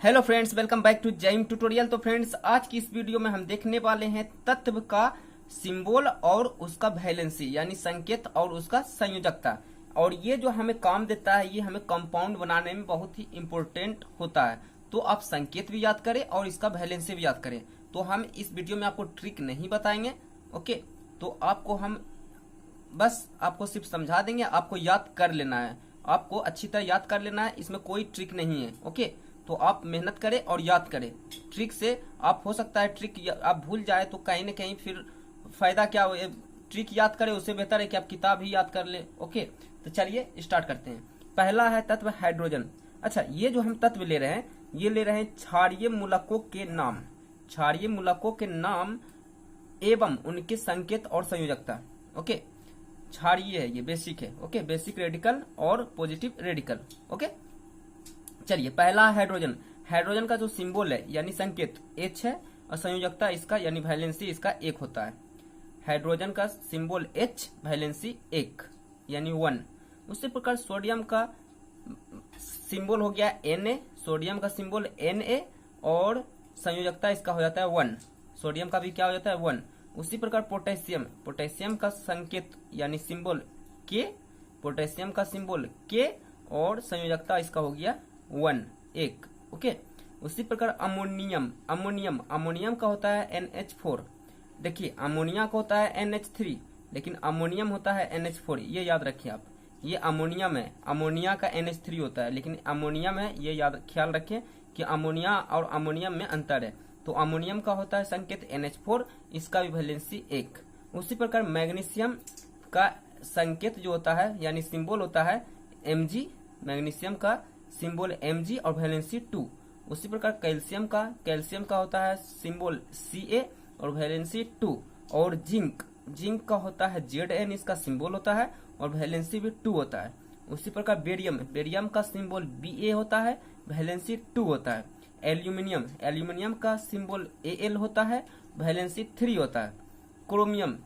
Hello friends, welcome back to Jam Tutorial. तो friends, आज की इस वीडियो में हम देखने वाले हैं तत्व का सिंबल और उसका वैलेंसी यानी संकेत और उसका संयोजकता। और ये जो हमें काम देता है, ये हमें कंपाउंड बनाने में बहुत ही इम्पोर्टेंट होता है। तो आप संकेत भी याद करें और इसका वैलेंसी भी याद करें। तो हम इस वीडियो में आपको ट्रिक नहीं बताएंगे, ओके। तो आपको सिर्फ समझा देंगे, आपको याद कर लेना है, आपको अच्छी तरह याद कर लेना है। इसमें कोई ट्रिक नहीं है, ओके। तो आप मेहनत करें और याद करें। ट्रिक से आप हो सकता है ट्रिक आप भूल जाए तो कहीं ना कहीं फिर फायदा क्या हो। ट्रिक याद करें, उससे बेहतर है कि आप किताब ही याद कर ले, ओके। तो चलिए स्टार्ट करते हैं। पहला है तत्व हाइड्रोजन। अच्छा, ये जो हम तत्व ले रहे हैं, ये ले रहे हैं क्षारीय मूलकों के नाम, क्षारीय मूलकों के नाम एवं उनके संकेत और संयोजकता, ओके। क्षारीय है, ये बेसिक है, ओके। बेसिक रेडिकल और पॉजिटिव रेडिकल, ओके। चलिए, पहला हाइड्रोजन। हाइड्रोजन का जो सिंबल है यानी संकेत H है और संयोजकता इसका यानी वैलेंसी इसका 1 होता है। हाइड्रोजन का सिंबल H, वैलेंसी 1 यानी 1। उसी प्रकार सोडियम का सिंबल हो गया Na, सोडियम का सिंबल Na और संयोजकता इसका हो जाता है 1। सोडियम का भी क्या हो जाता है 1। उसी प्रकार पोटेशियम, पोटेशियम का संकेत यानी सिंबल K, पोटेशियम का सिंबल K और संयोजकता इसका हो गया 1, ओके। उसी प्रकार अमोनियम, अमोनियम का होता है NH4। देखिए, अमोनिया का होता है NH3, लेकिन अमोनियम होता है NH4, ये याद रखिए आप। ये अमोनियम है, अमोनिया का NH3 होता है, लेकिन अमोनियम है, ये याद ख्याल रखें कि अमोनिया और अमोनियम में अंतर है। तो अमोनियम का होता है संकेत NH4, इसका भी वैलेंसी 1। उसी प्रकार मैग्नीशियम का संकेत जो होता है यानी सिंबल होता है Mg, मैग्नीशियम का सिंबल Mg और वैलेंसी 2। उसी प्रकार कैल्शियम का होता है सिंबल Ca और वैलेंसी 2। और जिंक का होता है Zn, इसका सिंबल होता है और वैलेंसी भी 2 होता है। उसी प्रकार बेरियम का सिंबल Ba होता है, वैलेंसी 2 होता है। एल्यूमिनियम का सिंबल Al होता है, वैलेंसी 3 होता है। क्रोमियम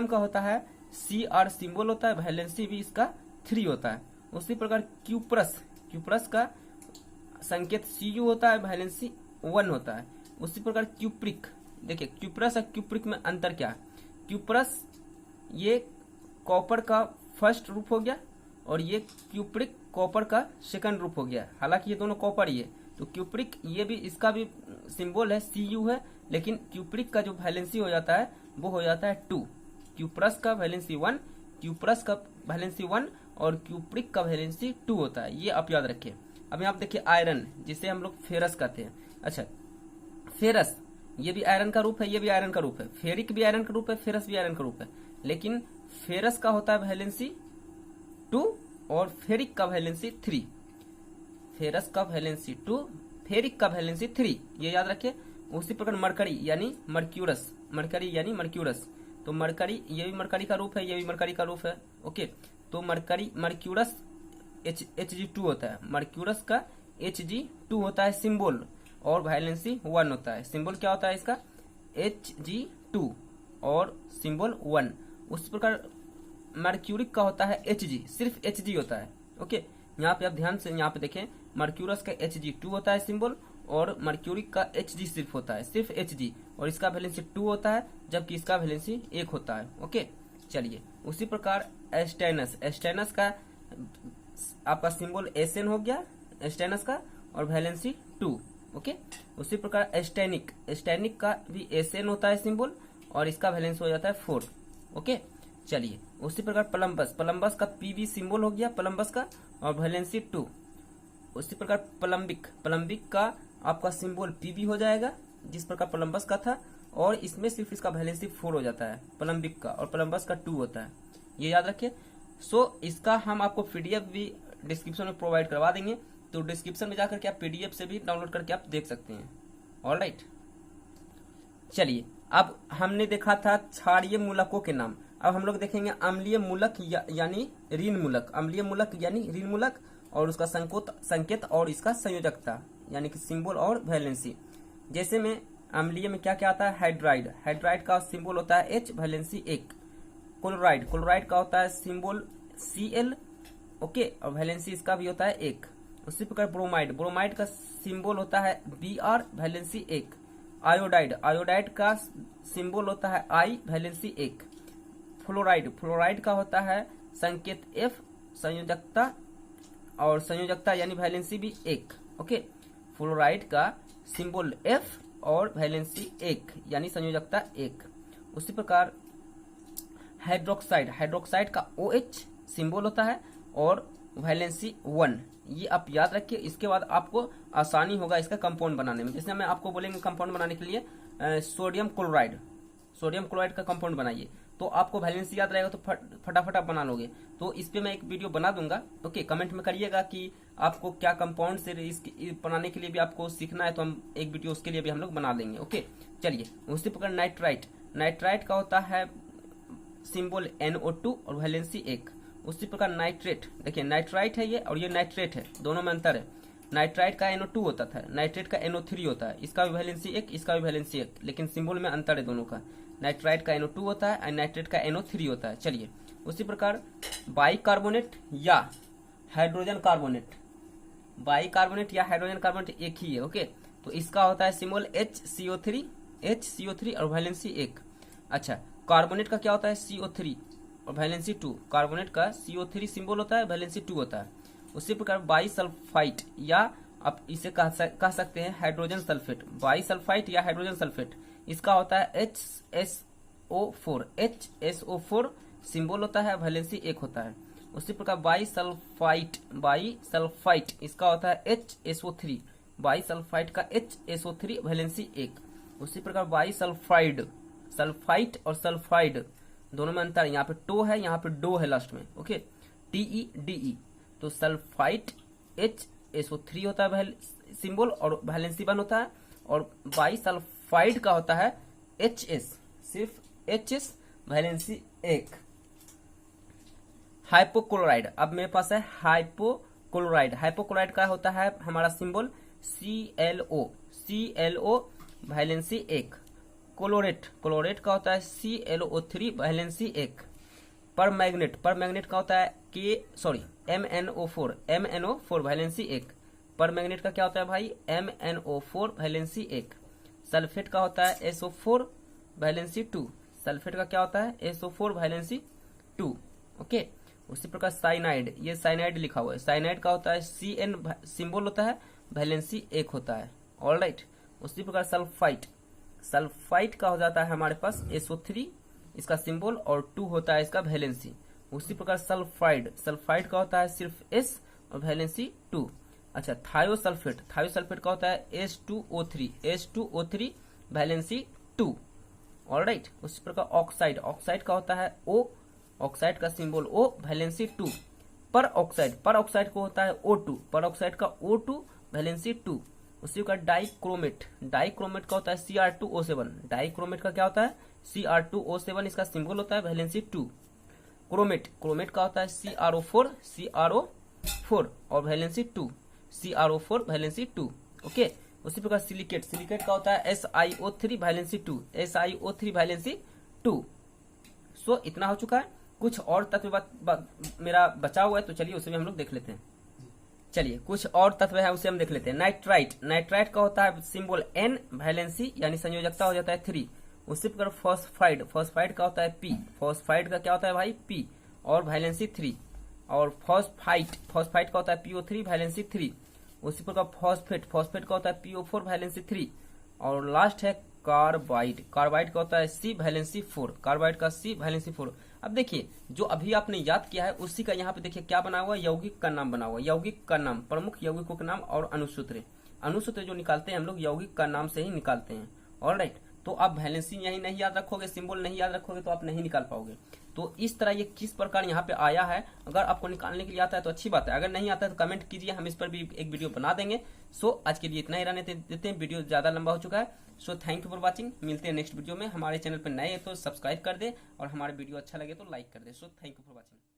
का होता है Cr सिंबल होता है, वैलेंसी भी इसका 3 होता है। उसी प्रकार क्यूप्रस का संकेत Cu होता है, वैलेंसी 1 होता है। उसी प्रकार क्यूप्रिक, देखिए क्यूप्रस और क्यूप्रिक में अंतर क्या है। क्यूप्रस ये कॉपर का फर्स्ट रूप हो गया और ये क्यूप्रिक कॉपर का सेकंड रूप हो गया, हालांकि ये दोनों कॉपर ही है। तो क्यूप्रिक ये भी, इसका भी सिंबल है Cu है, लेकिन क्यूप्रिक का जो वैलेंसी हो जाता है वो हो जाता है 2। क्यूप्रस का वैलेंसी 1, क्यूप्रस का वैलेंसी 1 और क्यूप्रिक का वैलेंसी 2 होता है, ये आप याद रखिए। अब यहाँ आप देखिए आयरन, जिसे हम लोग फेरस कहते हैं। अच्छा, फेरस ये भी आयरन का रूप है, ये भी आयरन का रूप है। फेरिक भी आयरन का रूप है, फेरस भी आयरन का रूप है, लेकिन फेरस का होता है वैलेंसी 2 और फेरिक का वैलेंसी 3। फेरस का वैलेंसी 2, फेरिक का वैलेंसी 3, ये याद रखिए। उसी प्रकार मरकरी यानी मर्क्यूरस, तो मरकरी ये भी मरकरी का रूप है, ये भी मरकरी का रूप है, ओके। तो मर्क्यूरस Hg2 होता है, मर्क्यूरस का Hg2 होता है सिंबल और वैलेंसी 1 होता है। सिंबल क्या होता है इसका Hg2 और सिंबल 1। उस प्रकार मर्क्यूरिक का होता है Hg, सिर्फ Hg होता है, ओके। यहाँ पे आप ध्यान से यहाँ पे देखें, मर्क्यूरस का Hg2 होता है सिंबल और मर्क्यूरिक का Hg सिर्फ होता है, सिर्फ Hg, और इसका वैलेंसी 2 होता है, जबकि इसका वैलेंसी 1 होता है, ओके। चलिए, उसी प्रकार एस्टेनस का आपका सिंबल Sn हो गया, एस्टेनस का, और वैलेंसी 2, ओके। उसी प्रकार एस्टेनिक का भी Sn होता है सिंबल और इसका वैलेंस हो जाता है 4, ओके। चलिए, उसी प्रकार प्लम्बस का Pb सिंबल हो गया प्लम्बस का और वैलेंसी 2। उसी प्रकार प्लम्बिक का आपका सिंबल Pb हो जाएगा, जिस प्रकार प्लम्बस का था, और इसमें सिर्फ इसका वैलेंसी 4 हो जाता है प्लम्बिक का, और प्लम्बस का 2 होता है, ये याद रखिए। इसका हम आपको PDF भी डिस्क्रिप्शन में प्रोवाइड करवा देंगे, तो डिस्क्रिप्शन में जाकर के आप PDF से भी डाउनलोड करके आप देख सकते हैं, ऑलराइट। चलिए, अब हमने देखा था क्षारीय मूलकों के नाम, अब हम लोग देखेंगे अम्लीय मूलक यानी ऋण मूलक, और उसका संकेत और इसका संयोजकता यानी कि सिंबल और वैलेंसी। जैसे में अम्लीय में क्या क्या आता है, हाइड्राइड का सिंबल होता है H, वैलेंसी 1। क्लोराइड का होता है सिंबल Cl, ओके, और वैलेंसी इसका भी होता है 1। उसी प्रकार ब्रोमाइड, ब्रोमाइड का सिंबल होता है Br, वैलेंसी 1। आयोडाइड, आयोडाइड का सिंबल होता है I, वैलेंसी 1। फ्लोराइड, फ्लोराइड का होता है संकेत F, संयोजकता, और संयोजकता यानी वैलेंसी भी 1। ओके, फ्लोराइड का सिंबल F और वैलेंसी 1 यानी संयोजकता 1। उसी प्रकार हाइड्रोक्साइड, हाइड्रोक्साइड का OH सिंबल होता है और वैलेंसी 1। ये आप याद रखिए। इसके बाद आपको आसानी होगा इसका कंपाउंड बनाने में। जैसे मैं आपको बोलेंगे कंपाउंड बनाने के लिए सोडियम क्लोराइड, सोडियम क्लोराइड का कंपाउंड बनाइए, तो आपको वैलेंसी याद रहेगा तो फटाफट आप बना लोगे। तो इस पे मैं एक वीडियो बना दूंगा। ओके, कमेंट में करिएगा कि आपको क्या कंपाउंड से बनाने के लिए भी आपको सीखना है, तो हम एक वीडियो उसके लिए भी हम लोग बना लेंगे। ओके, चलिए। उसी प्रकार नाइट्राइट, नाइट्राइट का होता है सिंबल NO2 और वैलेंसी 1। उसी प्रकार नाइट्रेट, देखिए नाइट्राइट है ये और ये नाइट्रेट है, दोनों में अंतर है। नाइट्राइट का NO2 होता था, नाइट्रेट का NO3 होता है। इसका भी वैलेंसी 1, इसका भी वैलेंसी 1, लेकिन सिंबल में अंतर है दोनों का। नाइट्राइट का NO2 होता है और नाइट्रेट का NO3 होता है। चलिए, उसी प्रकार बाइकार्बोनेट या हाइड्रोजन कार्बोनेट, बाइकार्बोनेट या हाइड्रोजन कार्बोनेट एक ही है। ओके, तो इसका होता है सिंबल HCO3 और वैलेंसी 1। अच्छा, कार्बोनेट का क्या होता है CO3 और वैलेंसी 2। कार्बोनेट का CO3 सिंबल होता है, वैलेंसी 2 होता है। उसी प्रकार बाइसल्फाइड या आप इसे कह सकते हैं हाइड्रोजन सल्फेट, बाइसल्फाइड या हाइड्रोजन सल्फेट। इसका होता है HSO4, HSO4 सिंबल होता है, वैलेंसी 1 होता है। उसी प्रकार बाइसल्फाइड, बाइसल्फाइड इसका होता है HSO3, बाइसल्फाइड का HSO3 वैलेंसी 1। उसी प्रकार बाइसल्फाइड, सल्फाइड और सल्फाइड दोनों में अंतर है। यहाँ पे टो है, यहाँ पे डो है लास्ट में। ओके, TEDE, तो सल्फाइड HSO3 होता है सिंबल और वैलेंसी 1 होता है, और बाइसल्फाइड का होता है HS, सिर्फ HS वैलेंसी 1। हाइपोक्लोराइड, अब मेरे पास है हाइपोक्लोराइड। हाइपोक्लोराइड का होता है हमारा symbol ClO valency 1। Chlorate, chlorate का होता है ClO3 वैलेंसी 1। परमैग्नेट, परमैग्नेट का होता है MnO4 वैलेंसी 1। परमैग्नेट का क्या होता है भाई? MnO4 valency 1। सल्फेट का होता है SO4 वैलेंसी 2। सल्फेट का क्या होता है? SO4 valency 2। ओके, उसी प्रकार साइनाइड, ये साइनाइड लिखा हुआ है। साइनाइड का होता है Cn सिंबल होता है, वैलेंसी 1 होता है। ऑलराइट, उसी प्रकार सल्फाइड, सल्फाइड का हो जाता है हमारे पास SO3 इसका सिंबल और 2 होता है इसका वैलेंसी। उसी प्रकार सल्फाइड, सल्फाइड का होता है सिर्फ S और वैलेंसी 2। अच्छा, थायोसल्फेट, थायोसल्फेट का होता है H2O3 वैलेंसी 2। ऑलराइट, उसी प्रकार ऑक्साइड, ऑक्साइड का होता है O, ऑक्साइड का सिंबल O वैलेंसी 2। पर ऑक्साइड, पर ऑक्साइड को होता है O2, पर ऑक्साइड का O2 वैलेंसी 2। उसी का डाइक्रोमेट, डाइक्रोमेट का होता है Cr2O7। डाइक्रोमेट का क्या होता है? Cr2O7 इसका सिंबल होता है, वैलेंसी 2। क्रोमेट, क्रोमेट का होता है CrO4 और वैलेंसी 2। CrO4 valency 2। ओके, उसी प्रकार सिलिकेट, सिलिकेट का होता है SiO3 वैलेंसी 2। SiO3 valency 2। सो इतना हो चुका है। कुछ और तत्व मेरा बचा हुआ है, तो चलिए उसे भी हम लोग देख लेते हैं। चलिए, कुछ और तत्व है उसे हम देख लेते हैं। नाइट्राइट, नाइट्राइट का होता है सिंबल N वैलेंसी यानी संयोजकता हो जाता है 3। उसी प्रकार फॉस्फाइड, फॉस्फाइड का होता है P। फॉस्फाइड का क्या होता है भाई? P और वैलेंसी 3। और फॉस्फाइट, फॉस्फाइट का होता है PO3 वैलेंसी 3। उसी प्रकार फॉस्फेट, फॉस्फेट का होता है PO4 वैलेंसी 3। और लास्ट है कार्बाइड, कार्बाइड का होता है C वैलेंसी 4। कार्बाइड का C वैलेंसी 4। अब देखिए, जो अभी आपने याद किया है उसी का यहाँ पे देखिए क्या बना हुआ है? यौगिक का नाम बना हुआ है। यौगिक का नाम, प्रमुख यौगिकों के नाम और अनुसूत्र। अनुसूत्र जो निकालते हैं हम लोग यौगिक का नाम से ही निकालते हैं। ऑलराइट, तो आप वैलेंसी यही नहीं याद रखोगे, सिंबल नहीं याद रखोगे तो आप नहीं निकाल पाओगे। तो इस तरह ये किस प्रकार यहाँ पे आया है, अगर आपको निकालने के लिए आता है तो अच्छी बात है, अगर नहीं आता है तो कमेंट कीजिए, हम इस पर भी एक वीडियो बना देंगे। सो आज के लिए इतना ही रहने देते हैं, वीडियो ज्यादा लंबा हो चुका है। सो थैंक यू फॉर वॉचिंग, मिलते हैं नेक्स्ट वीडियो में। हमारे चैनल पर नए हैं तो सब्सक्राइब कर दे और हमारे वीडियो अच्छा लगे तो लाइक कर दे। So thank you for watching.